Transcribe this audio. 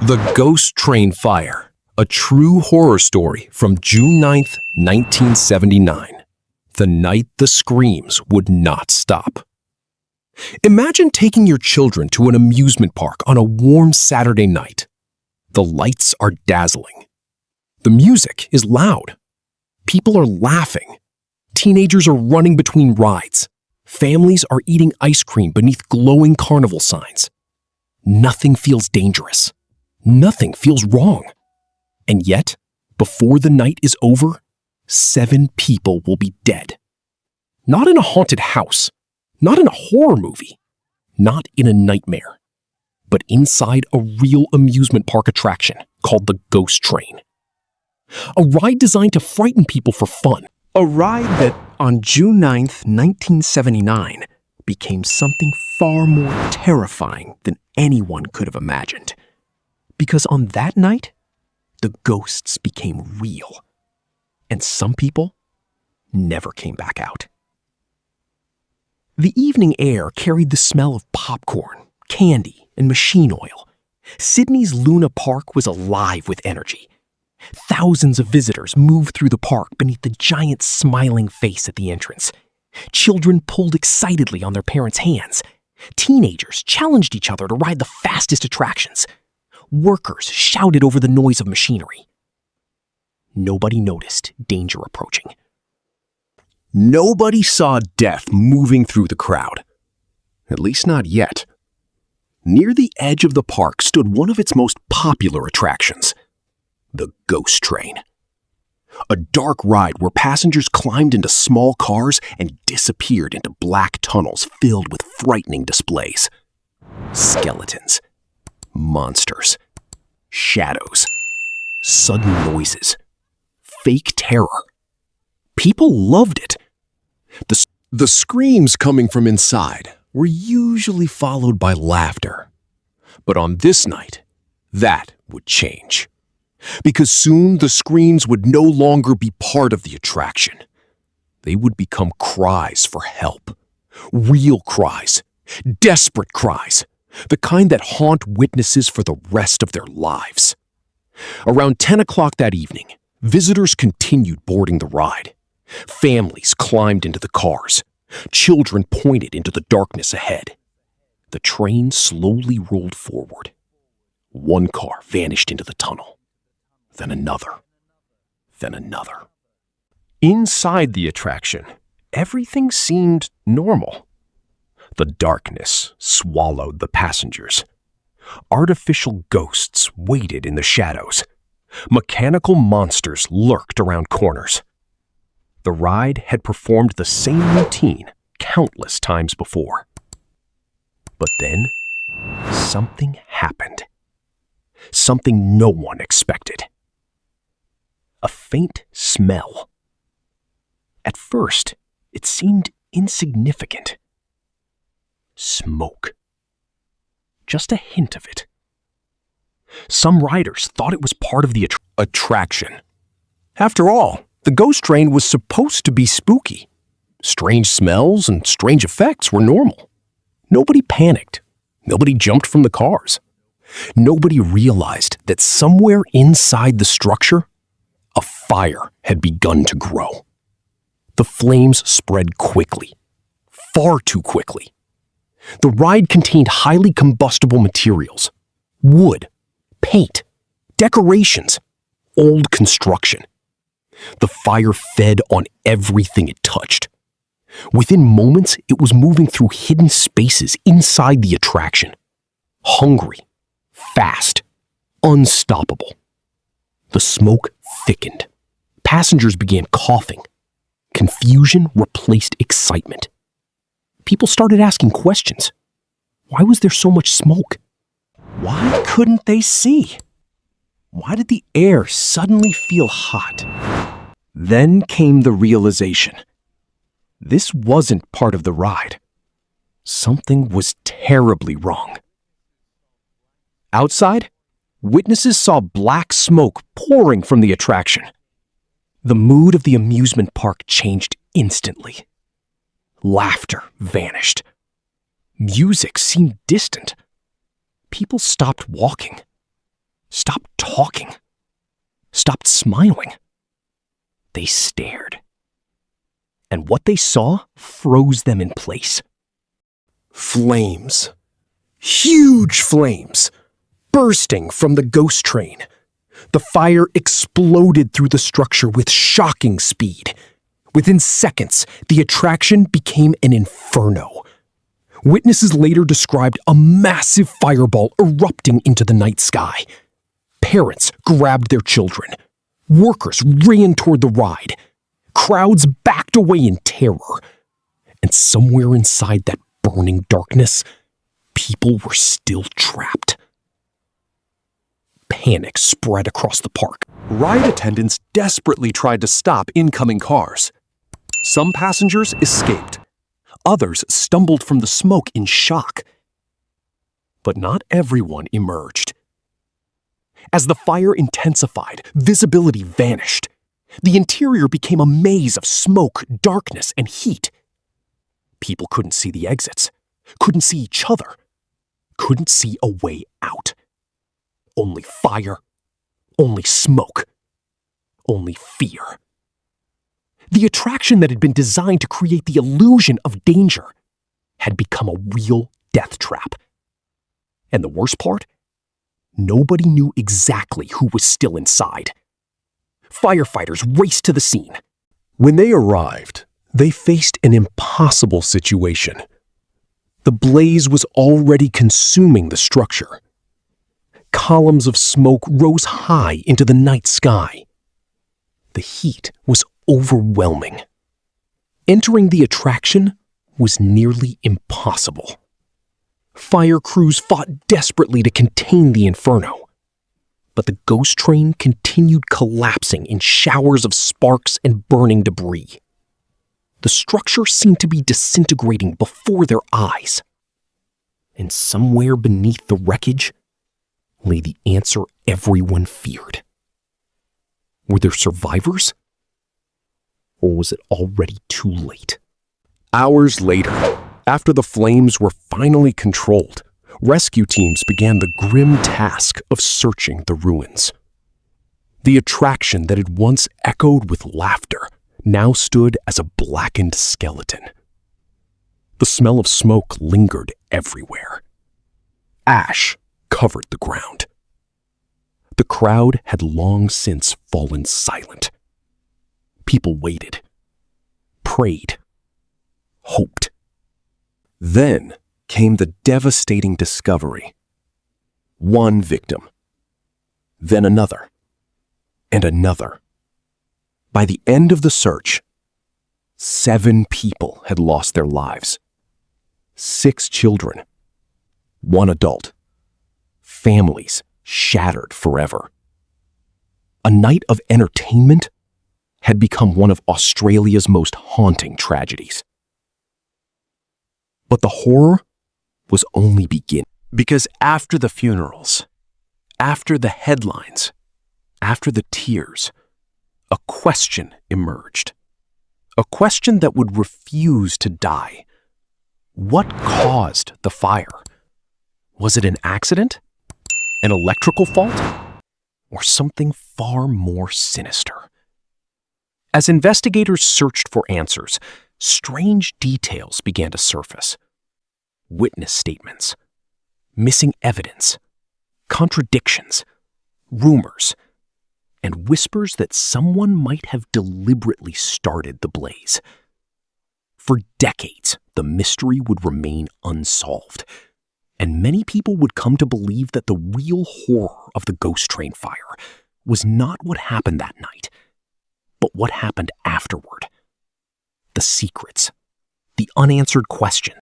The Ghost Train Fire, a true horror story from June 9th, 1979, the night the screams would not stop. Imagine taking your children to an amusement park on a warm Saturday night. The lights are dazzling. The music is loud. People are laughing. Teenagers are running between rides. Families are eating ice cream beneath glowing carnival signs. Nothing feels dangerous. Nothing feels wrong. And yet, before the night is over, 7 people will be dead. Not in a haunted house, not in a horror movie, not in a nightmare, but inside a real amusement park attraction called the Ghost Train. A ride designed to frighten people for fun. A ride that, on June 9th, 1979, became something far more terrifying than anyone could have imagined. Because on that night, the ghosts became real, and some people never came back out. The evening air carried the smell of popcorn, candy, and machine oil. Sydney's Luna Park was alive with energy. Thousands of visitors moved through the park beneath the giant smiling face at the entrance. Children pulled excitedly on their parents' hands. Teenagers challenged each other to ride the fastest attractions. Workers shouted over the noise of machinery. Nobody noticed danger approaching. Nobody saw death moving through the crowd. At least not yet. Near the edge of the park stood one of its most popular attractions, the Ghost Train. A dark ride where passengers climbed into small cars and disappeared into black tunnels filled with frightening displays. Skeletons, monsters, shadows, sudden noises, fake terror. People loved it. The screams coming from inside were usually followed by laughter. But on this night, that would change. Because soon the screams would no longer be part of the attraction. They would become cries for help. Real cries. Desperate cries. The kind that haunt witnesses for the rest of their lives. Around 10 o'clock that evening, visitors continued boarding the ride. Families climbed into the cars. Children pointed into the darkness ahead. The train slowly rolled forward. One car vanished into the tunnel. Then another. Then another. Inside the attraction, everything seemed normal. The darkness swallowed the passengers. Artificial ghosts waited in the shadows. Mechanical monsters lurked around corners. The ride had performed the same routine countless times before. But then, something happened. Something no one expected. A faint smell. At first, it seemed insignificant. Smoke. Just a hint of it. Some riders thought it was part of the attraction. After all, the Ghost Train was supposed to be spooky. Strange smells and strange effects were normal. Nobody panicked. Nobody jumped from the cars. Nobody realized that somewhere inside the structure, a fire had begun to grow. The flames spread quickly, far too quickly. The ride contained highly combustible materials, wood, paint, decorations, old construction. The fire fed on everything it touched. Within moments, it was moving through hidden spaces inside the attraction. Hungry, fast, unstoppable. The smoke thickened. Passengers began coughing. Confusion replaced excitement. People started asking questions. Why was there so much smoke? Why couldn't they see? Why did the air suddenly feel hot? Then came the realization. This wasn't part of the ride. Something was terribly wrong. Outside, witnesses saw black smoke pouring from the attraction. The mood of the amusement park changed instantly. Laughter vanished. Music seemed distant. People stopped walking. stopped talking, stopped smiling. They stared. And what they saw froze them in place. Flames. Huge flames. Bursting from the ghost train. The fire exploded through the structure with shocking speed. Within seconds, the attraction became an inferno. Witnesses later described a massive fireball erupting into the night sky. Parents grabbed their children. Workers ran toward the ride. Crowds backed away in terror. And somewhere inside that burning darkness, people were still trapped. Panic spread across the park. Ride attendants desperately tried to stop incoming cars. Some passengers escaped. Others stumbled from the smoke in shock. But not everyone emerged. As the fire intensified, visibility vanished. The interior became a maze of smoke, darkness, and heat. People couldn't see the exits, couldn't see each other, couldn't see a way out. Only fire, only smoke, only fear. The attraction that had been designed to create the illusion of danger had become a real death trap. And the worst part? Nobody knew exactly who was still inside. Firefighters raced to the scene. When they arrived, they faced an impossible situation. The blaze was already consuming the structure. Columns of smoke rose high into the night sky. The heat was overwhelming. Entering the attraction was nearly impossible. Fire crews fought desperately to contain the inferno. But the ghost train continued collapsing in showers of sparks and burning debris. The structure seemed to be disintegrating before their eyes. And somewhere beneath the wreckage lay the answer everyone feared. Were there survivors? Or was it already too late? Hours later, after the flames were finally controlled, rescue teams began the grim task of searching the ruins. The attraction that had once echoed with laughter now stood as a blackened skeleton. The smell of smoke lingered everywhere. Ash covered the ground. The crowd had long since fallen silent. People waited, prayed, hoped. Then came the devastating discovery. One victim, then another, and another. By the end of the search, 7 people had lost their lives. 6 children, 1 adult. Families shattered forever. A night of entertainment had become one of Australia's most haunting tragedies. But the horror was only beginning. Because after the funerals, after the headlines, after the tears, a question emerged. A question that would refuse to die. What caused the fire? Was it an accident? An electrical fault? Or something far more sinister? As investigators searched for answers, strange details began to surface. Witness statements, missing evidence, contradictions, rumors, and whispers that someone might have deliberately started the blaze. For decades, the mystery would remain unsolved, and many people would come to believe that the real horror of the ghost train fire was not what happened that night, but what happened afterward. The secrets, the unanswered questions,